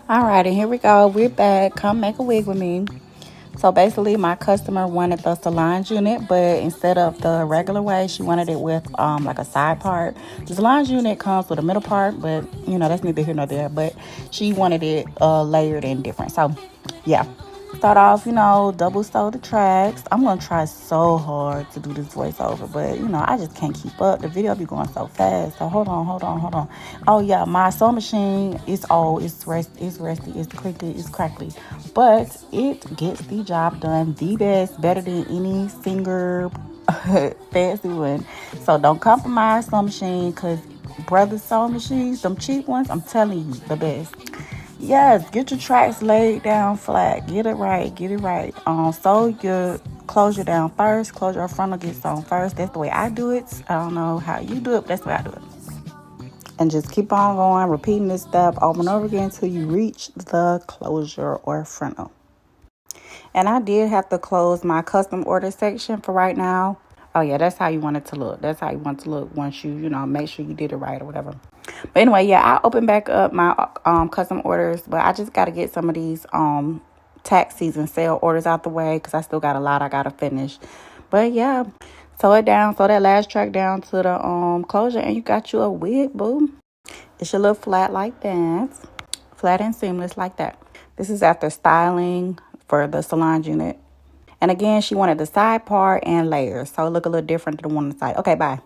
Alrighty, here we go. We're back. Come make a wig with me. So basically, my customer wanted the salons unit, but instead of the regular way, she wanted it with like a side part. The salons unit comes with a middle part, but that's neither here nor there. But she wanted it layered and different. So yeah, start off, double sew the tracks. I'm gonna try so hard to do this voiceover, but I just can't keep up. The video be going so fast. So hold on. Oh yeah, my sewing machine is old, it's rusty, it's crinkly, it's crackly, but it gets the job done the best, better than any finger fancy one. So don't compromise sewing machine, cause brother sewing machines, them cheap ones, I'm telling you, the best. Yes, get your tracks laid down flat. Get it right. Get it right. Sew your closure down first. Closure up front will get sewn first. That's the way I do it. I don't know how you do it, but that's the way I do it. And just keep on going, repeating this step over and over again until you reach the closure or frontal. And I did have to close my custom order section for right now. Oh yeah, that's how you want it to look. That's how you want it to look once you make sure you did it right or whatever. But anyway, yeah, I opened back up my custom orders, but I just got to get some of these tax season sale orders out the way because I still got a lot I got to finish. But yeah, sew it down, sew that last track down to the closure, and you got you a wig, boo. It should look flat like that, flat and seamless like that. This is after styling for the salon unit. And again, she wanted the side part and layers, so it look a little different than the one on the side. Okay, bye.